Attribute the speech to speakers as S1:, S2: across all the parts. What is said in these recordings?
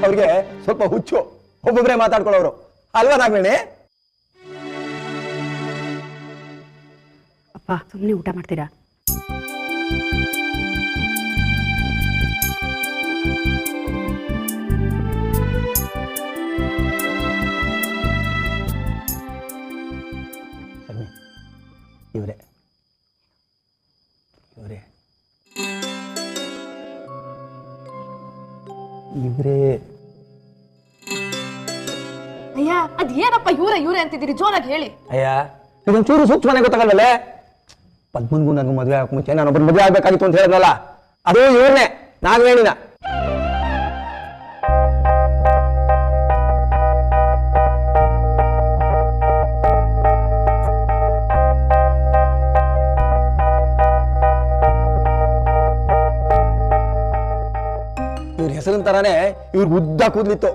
S1: ಅವ್ರಿಗೆ ಸ್ವಲ್ಪ ಹುಚ್ಚು, ಒಬ್ಬೊಬ್ಬರೇ ಮಾತಾಡ್ಕೊಳ್ಳೋರು ಅಲ್ವಾ ನಾಗವೇಣಿ?
S2: ಅಪ್ಪ ಸುಮ್ಮನೆ ಊಟ ಮಾಡ್ತೀರಾ?
S1: ಇವರೇ ಇವರೇ ಇವರೇ
S3: ಅಯ್ಯ ಅದೇನಪ್ಪ ಇವ್ರೆ ಅಂತಿದ್ದೀರಿ, ಜೋರಾಗಿ ಹೇಳಿ.
S1: ಅಯ್ಯ ಇದೊಂಚೂರು ಸೂಕ್ಷ್ಮನೆ ಗೊತ್ತಾಗಲ್ವಲ್ಲೇ? ಪದ್ಮನ್ಗೂ ನನಗೂ ಮದುವೆ ಆಗಕ್ಕೆ ಮುಂಚೆ ನಾನೊಬ್ಬರು ಮದುವೆ ಆಗ್ಬೇಕಾಗಿತ್ತು ಅಂತ ಹೇಳಿದ್ರಲ್ಲ, ಅದು ಇವ್ರನ್ನೇ, ನಾಗವೇಣಿನ. ಇವ್ರ ಹೆಸರಿನ ತರಾನೇ ಇವ್ರಿಗೆ ಉದ್ದ ಕೂದ್ಲಿತ್ತು.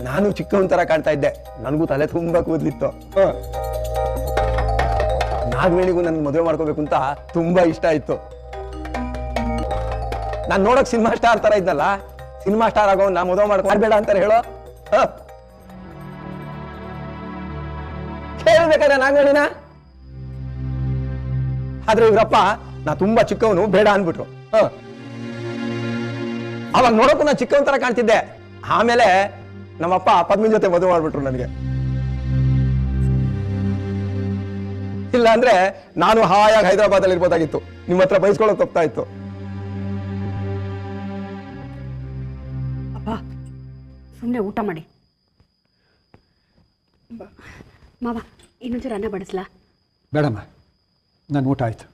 S1: ನಾನು ಚಿಕ್ಕವನ್ ತರ ಕಾಣ್ತಾ ಇದ್ದೆ, ನನಗೂ ತಲೆ ತುಂಬಾ ಕೂದ್ಲಿತ್ತು. ನಾಗವೇಣಿಗೂ ನನ್ನ ಮದುವೆ ಮಾಡ್ಕೋಬೇಕು ಅಂತ ತುಂಬಾ ಇಷ್ಟ ಇತ್ತು. ನಾನ್ ನೋಡಕ್ ಸಿನಿಮಾ ಸ್ಟಾರ್ ತರ ಇದ್ನಲ್ಲ, ಸಿನಿಮಾ ಸ್ಟಾರ್ ಆಗೋ ನಾ ಮದುವೆ ಮಾಡ್ಬೇಡ ಅಂತಾರೆ ಹೇಳೋ. ಕೇಳ್ಬೇಕಾದ್ರೆ ನಾಗವೇಣಿನ. ಆದ್ರೆ ಇವ್ರಪ್ಪ ನಾ ತುಂಬಾ ಚಿಕ್ಕವನು, ಬೇಡ ಅನ್ಬಿಟ್ರು. ಅವಾಗ ನೋಡಕ್ಕೂ ನಾ ಚಿಕ್ಕವನ್ ತರ ಕಾಣ್ತಿದ್ದೆ. ಆಮೇಲೆ ನಮ್ಮಪ್ಪ ಪದ್ಮನ್ ಜೊತೆ ಮದುವೆ ಮಾಡ್ಬಿಟ್ರು ನನಗೆ. ಇಲ್ಲ ಅಂದ್ರೆ ನಾನು ಹಾಯಾಗಿ ಹೈದರಾಬಾದ್ ಅಲ್ಲಿ ಇರ್ಬೋದಾಗಿತ್ತು, ನಿಮ್ಮ ಹತ್ರ ಬಯಸ್ಕೊಳ್ಳೋಕೆ ಹೋಗ್ತಾ ಇತ್ತು.
S2: ಅಪ್ಪ ಸುಮ್ಮನೆ ಊಟ ಮಾಡಿ. ಮಾವ ಇನ್ನೊಂಚೂರು ಅನ್ನ ಬಡಿಸ್ಲಾ?
S4: ಬೇಡಮ್ಮ, ನನ್ನ ಊಟ ಆಯ್ತು.